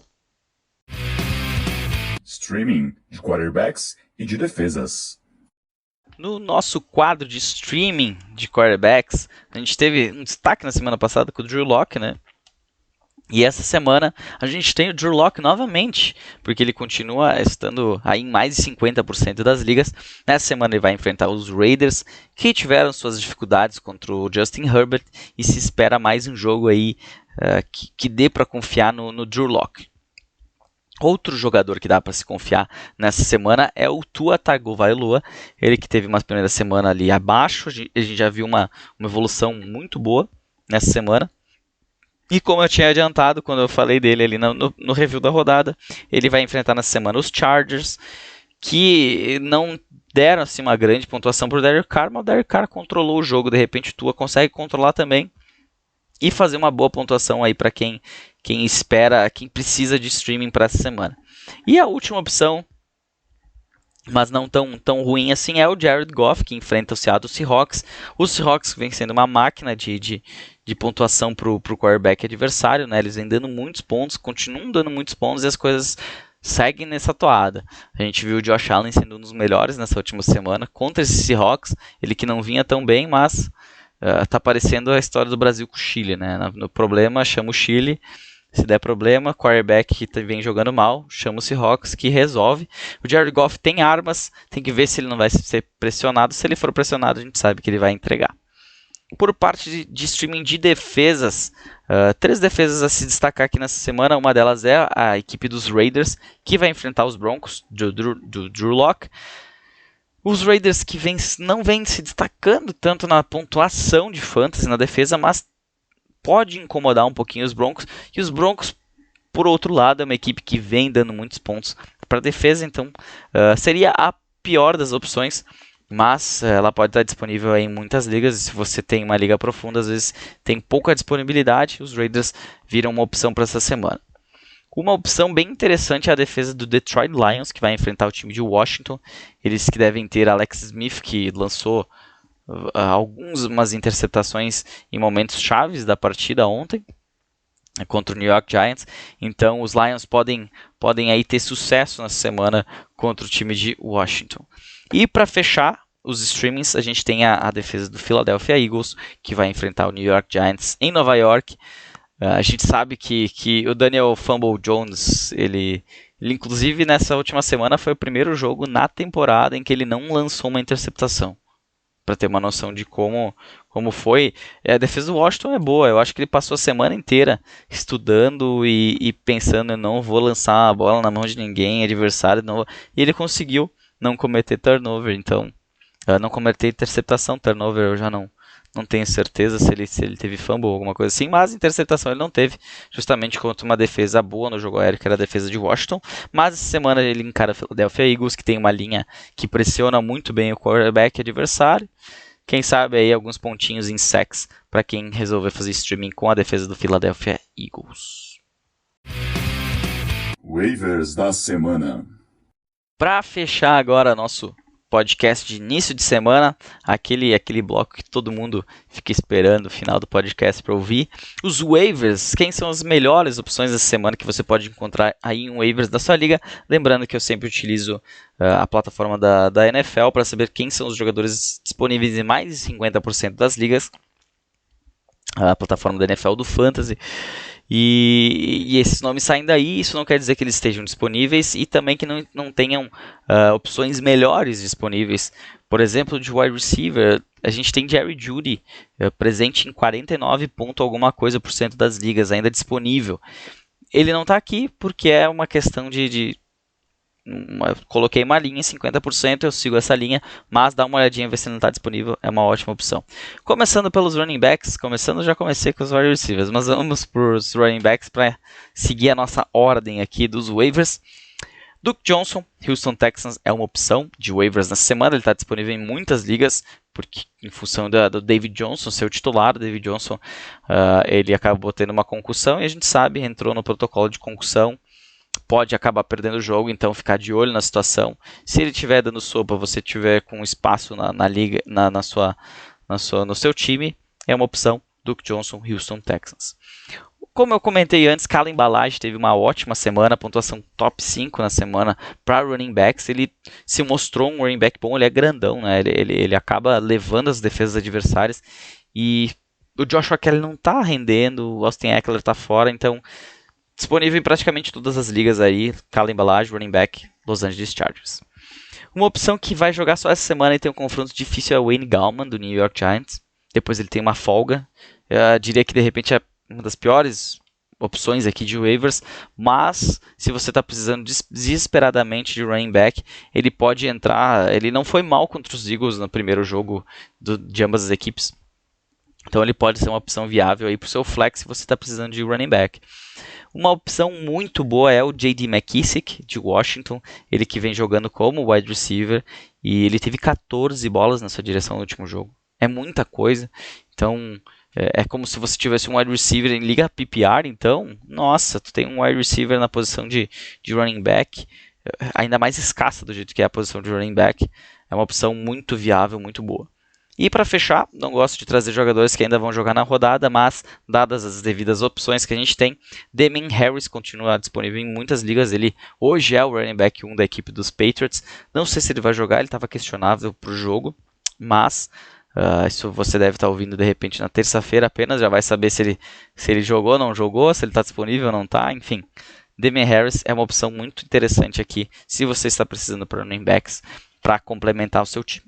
Streaming de quarterbacks e de defesas. No nosso quadro de streaming de quarterbacks, a gente teve um destaque na semana passada com o Drew Lock, né? E essa semana a gente tem o Drew Lock novamente, porque ele continua estando aí em mais de 50% das ligas. Nessa semana ele vai enfrentar os Raiders, que tiveram suas dificuldades contra o Justin Herbert, e se espera mais um jogo aí que dê para confiar no Drew Lock. Outro jogador que dá para se confiar nessa semana é o Tua Tagovailoa, ele que teve uma primeira semana ali abaixo, a gente já viu uma evolução muito boa nessa semana. E como eu tinha adiantado quando eu falei dele ali no review da rodada, ele vai enfrentar nessa semana os Chargers, que não deram assim, uma grande pontuação para o Derek Carr, mas o Derek Carr controlou o jogo, de repente o Tua consegue controlar também e fazer uma boa pontuação aí para quem espera, quem precisa de streaming para essa semana. E a última opção, mas não tão ruim assim, é o Jared Goff, que enfrenta o Seattle Seahawks. Os Seahawks vem sendo uma máquina de pontuação para o quarterback adversário, né? Eles vêm dando muitos pontos, continuam dando muitos pontos e as coisas seguem nessa toada. A gente viu o Josh Allen sendo um dos melhores nessa última semana contra esses Seahawks, ele que não vinha tão bem, mas tá parecendo a história do Brasil com o Chile, né? No problema, chama o Chile. Se der problema, quarterback que vem jogando mal, chama o Seahawks que resolve. O Jared Goff tem armas, tem que ver se ele não vai ser pressionado. Se ele for pressionado, a gente sabe que ele vai entregar. Por parte de streaming de defesas, 3 defesas a se destacar aqui nessa semana. Uma delas é a equipe dos Raiders, que vai enfrentar os Broncos, do Drew Lock. Os Raiders que não vêm se destacando tanto na pontuação de fantasy na defesa, mas pode incomodar um pouquinho os Broncos. E os Broncos, por outro lado, é uma equipe que vem dando muitos pontos para a defesa, então seria a pior das opções, mas ela pode estar disponível aí em muitas ligas. Se você tem uma liga profunda, às vezes tem pouca disponibilidade, os Raiders viram uma opção para essa semana. Uma opção bem interessante é a defesa do Detroit Lions, que vai enfrentar o time de Washington. Eles que devem ter Alex Smith, que lançou algumas interceptações em momentos chaves da partida ontem contra o New York Giants. Então os Lions podem aí ter sucesso nessa semana contra o time de Washington. E para fechar os streamings, a gente tem a defesa do Philadelphia Eagles, que vai enfrentar o New York Giants em Nova York. A gente sabe que o Daniel Fumble Jones, ele inclusive nessa última semana foi o primeiro jogo na temporada em que ele não lançou uma interceptação. Para ter uma noção de como foi. A defesa do Washington é boa. Eu acho que ele passou a semana inteira estudando e pensando, eu não vou lançar a bola na mão de ninguém, adversário. Não vou... E ele conseguiu não cometer turnover. Então, não cometer interceptação, turnover eu já não tenho certeza se ele teve fumble ou alguma coisa assim, mas interceptação ele não teve, justamente contra uma defesa boa no jogo aéreo, que era a defesa de Washington. Mas essa semana ele encara a Philadelphia Eagles, que tem uma linha que pressiona muito bem o quarterback adversário. Quem sabe aí alguns pontinhos em sacks para quem resolver fazer streaming com a defesa do Philadelphia Eagles. Waivers da semana. Para fechar agora nosso podcast de início de semana, aquele bloco que todo mundo fica esperando o final do podcast para ouvir. Os waivers, quem são as melhores opções dessa semana que você pode encontrar aí em waivers da sua liga. Lembrando que eu sempre utilizo a plataforma da NFL para saber quem são os jogadores disponíveis em mais de 50% das ligas. A plataforma da NFL do Fantasy. E esses nomes saem daí, isso não quer dizer que eles estejam disponíveis e também que não tenham opções melhores disponíveis. Por exemplo, de wide receiver, a gente tem Jerry Jeudy presente em 49 ponto alguma coisa por cento das ligas, ainda disponível. Ele não está aqui porque é uma questão coloquei uma linha em 50%, eu sigo essa linha, mas dá uma olhadinha, ver se não está disponível, é uma ótima opção. Começando pelos running backs, já comecei com os wide receivers, mas vamos para os running backs para seguir a nossa ordem aqui dos waivers. Duke Johnson, Houston Texans, é uma opção de waivers nessa semana, ele está disponível em muitas ligas, porque em função do David Johnson, seu titular, David Johnson, ele acabou tendo uma concussão e a gente sabe, entrou no protocolo de concussão. pode acabar perdendo o jogo, então ficar de olho na situação. Se ele estiver dando sopa, você tiver com espaço na liga, no seu time, é uma opção. Duke Johnson, Houston Texans. Como eu comentei antes, Kalen Ballage teve uma ótima semana, pontuação top 5 na semana para running backs. Ele se mostrou um running back bom, ele é grandão, né? Ele acaba levando as defesas adversárias. E o Joshua Kelly não está rendendo, o Austin Eckler está fora, então disponível em praticamente todas as ligas aí. Kalen Ballage, running back, Los Angeles Chargers. Uma opção que vai jogar só essa semana e tem um confronto difícil é o Wayne Gallman, do New York Giants. Depois ele tem uma folga. Eu diria que de repente é uma das piores opções aqui de waivers, mas se você está precisando desesperadamente de running back, ele pode entrar. Ele não foi mal contra os Eagles no primeiro jogo de ambas as equipes, então ele pode ser uma opção viável aí para o seu flex se você está precisando de running back. Uma opção muito boa é o J.D. McKissic, de Washington, ele que vem jogando como wide receiver, e ele teve 14 bolas na sua direção no último jogo. É muita coisa, então é como se você tivesse um wide receiver em liga PPR, então, nossa, tu tem um wide receiver na posição de running back, ainda mais escassa do jeito que é a posição de running back, é uma opção muito viável, muito boa. E para fechar, não gosto de trazer jogadores que ainda vão jogar na rodada, mas dadas as devidas opções que a gente tem, Damien Harris continua disponível em muitas ligas, ele hoje é o running back 1 da equipe dos Patriots, não sei se ele vai jogar, ele estava questionável para o jogo, mas isso você deve estar ouvindo de repente na terça-feira apenas, já vai saber se ele jogou ou não jogou, se ele está disponível ou não está, enfim. Damien Harris é uma opção muito interessante aqui, se você está precisando para running backs, para complementar o seu time.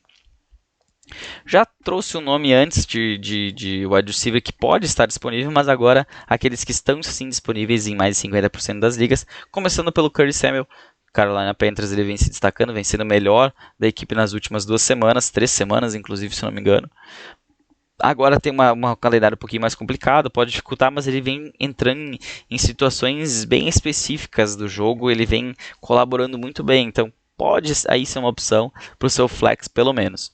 Já trouxe o nome antes de wide receiver que pode estar disponível, mas agora aqueles que estão sim disponíveis em mais de 50% das ligas, começando pelo Curtis Samuel. Carolina Panthers, ele vem se destacando, vem sendo melhor da equipe nas últimas 2 semanas, 3 semanas inclusive, se não me engano. Agora tem um calendário um pouquinho mais complicado, pode dificultar, mas ele vem entrando em situações bem específicas do jogo, ele vem colaborando muito bem, então pode aí ser uma opção para o seu flex pelo menos.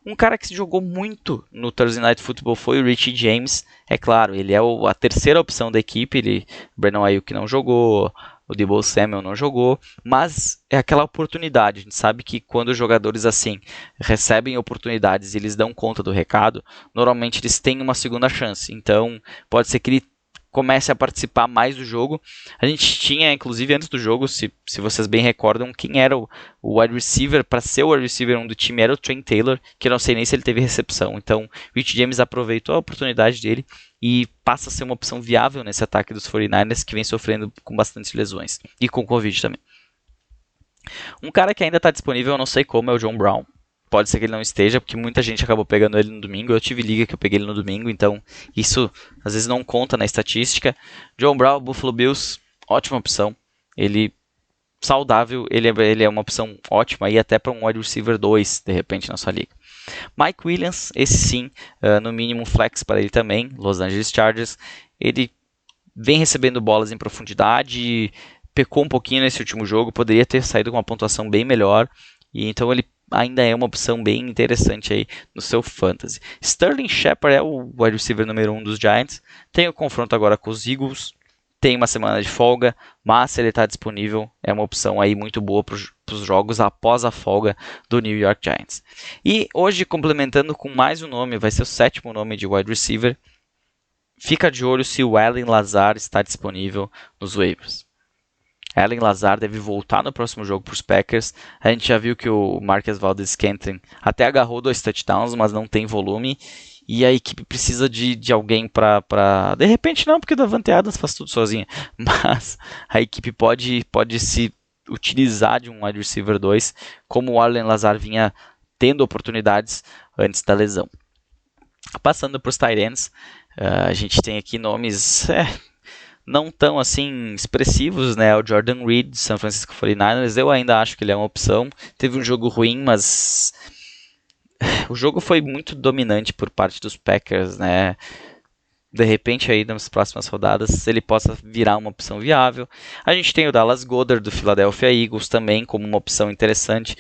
Um cara que se jogou muito no Thursday Night Football foi o Richie James. É claro, ele é a terceira opção da equipe. Brandon Ayuk não jogou, o Deebo Samuel não jogou, mas é aquela oportunidade. A gente sabe que quando os jogadores assim recebem oportunidades e eles dão conta do recado, normalmente eles têm uma segunda chance. Então pode ser que ele comece a participar mais do jogo. A gente tinha, inclusive, antes do jogo, se vocês bem recordam, quem era o wide receiver, para ser o wide receiver 1 do time, era o Trent Taylor, que eu não sei nem se ele teve recepção. Então, o Rich James aproveitou a oportunidade dele e passa a ser uma opção viável nesse ataque dos 49ers, que vem sofrendo com bastantes lesões. E com Covid também. Um cara que ainda está disponível, eu não sei como, é o John Brown. Pode ser que ele não esteja, porque muita gente acabou pegando ele no domingo. Eu tive liga que eu peguei ele no domingo, então isso às vezes não conta na estatística. John Brown, Buffalo Bills, ótima opção. Ele saudável, ele é uma opção ótima aí até para um wide receiver 2, de repente, na sua liga. Mike Williams, esse sim, no mínimo flex para ele também, Los Angeles Chargers. Ele vem recebendo bolas em profundidade, pecou um pouquinho nesse último jogo, poderia ter saído com uma pontuação bem melhor, e então ele ainda é uma opção bem interessante aí no seu fantasy. Sterling Shepard é o wide receiver número 1 dos Giants. Tem o confronto agora com os Eagles. Tem uma semana de folga, mas se ele está disponível, é uma opção aí muito boa para os jogos após a folga do New York Giants. E hoje, complementando com mais um nome, vai ser o 7º nome de wide receiver. Fica de olho se o Allen Lazard está disponível nos waivers. Allen Lazard deve voltar no próximo jogo para os Packers. A gente já viu que o Marquez Valdes-Scantling até agarrou 2 touchdowns, mas não tem volume. E a equipe precisa de alguém para... De repente não, porque o Davante Adams faz tudo sozinho. Mas a equipe pode se utilizar de um wide receiver 2, como o Allen Lazard vinha tendo oportunidades antes da lesão. Passando para os tight ends, a gente tem aqui nomes... não tão assim expressivos, né? O Jordan Reed, San Francisco 49ers, eu ainda acho que ele é uma opção. Teve um jogo ruim, mas o jogo foi muito dominante por parte dos Packers, né? De repente aí nas próximas rodadas ele possa virar uma opção viável. A gente tem o Dallas Goedert do Philadelphia Eagles também como uma opção interessante.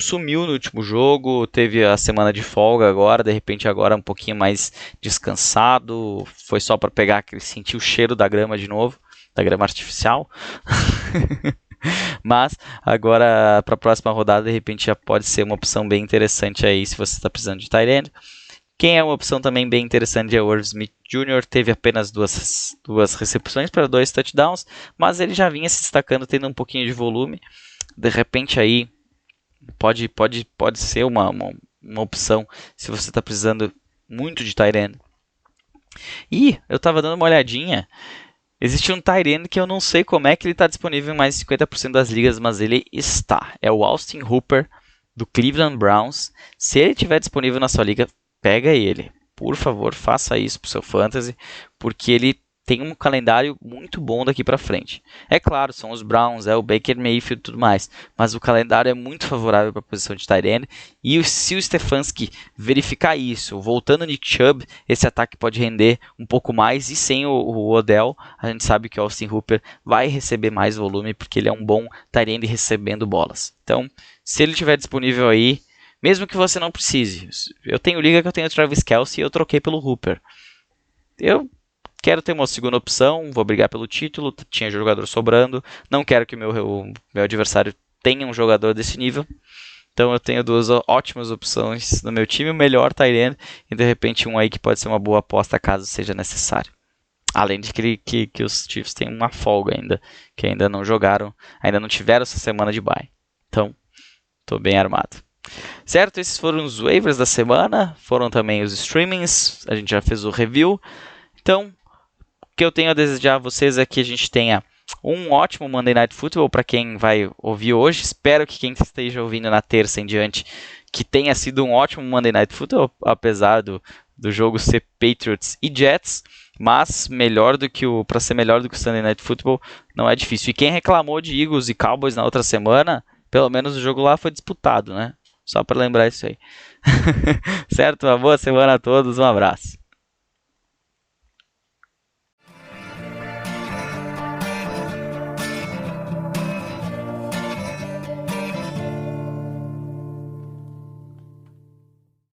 Sumiu no último jogo, teve a semana de folga agora, de repente agora um pouquinho mais descansado, foi só para pegar, sentir o cheiro da grama de novo, da grama artificial. Mas agora para a próxima rodada, de repente já pode ser uma opção bem interessante aí se você está precisando de tight end. Quem é uma opção também bem interessante é o Irv Smith Jr., teve apenas duas recepções para 2 touchdowns, mas ele já vinha se destacando, tendo um pouquinho de volume. De repente aí pode ser uma opção se você está precisando muito de tight end. E eu estava dando uma olhadinha, existe um tight end que eu não sei como é que ele está disponível em mais de 50% das ligas, mas ele está. É o Austin Hooper, do Cleveland Browns. Se ele estiver disponível na sua liga, pega ele. Por favor, faça isso para o seu fantasy, porque ele tem um calendário muito bom daqui para frente. É claro, são os Browns, é o Baker Mayfield e tudo mais, mas o calendário é muito favorável para a posição de tight end, e se o Stefanski verificar isso, voltando o Nick Chubb, esse ataque pode render um pouco mais, e sem o Odell, a gente sabe que o Austin Hooper vai receber mais volume, porque ele é um bom tight end recebendo bolas. Então, se ele estiver disponível aí, mesmo que você não precise, eu tenho liga que eu tenho o Travis Kelce e eu troquei pelo Hooper. Eu quero ter uma segunda opção, vou brigar pelo título, tinha jogador sobrando, não quero que o meu adversário tenha um jogador desse nível, então eu tenho 2 ótimas opções no meu time, o melhor tight end e de repente um aí que pode ser uma boa aposta caso seja necessário. Além de que os Chiefs têm uma folga ainda, que ainda não jogaram, ainda não tiveram essa semana de bye. Então, estou bem armado. Certo, esses foram os waivers da semana, foram também os streamings, a gente já fez o review. Então, o que eu tenho a desejar a vocês é que a gente tenha um ótimo Monday Night Football para quem vai ouvir hoje. Espero que quem esteja ouvindo na terça em diante, que tenha sido um ótimo Monday Night Football, apesar do jogo ser Patriots e Jets. Mas para ser melhor do que o Sunday Night Football não é difícil. E quem reclamou de Eagles e Cowboys na outra semana, pelo menos o jogo lá foi disputado, né? Só para lembrar isso aí. Certo? Uma boa semana a todos, um abraço.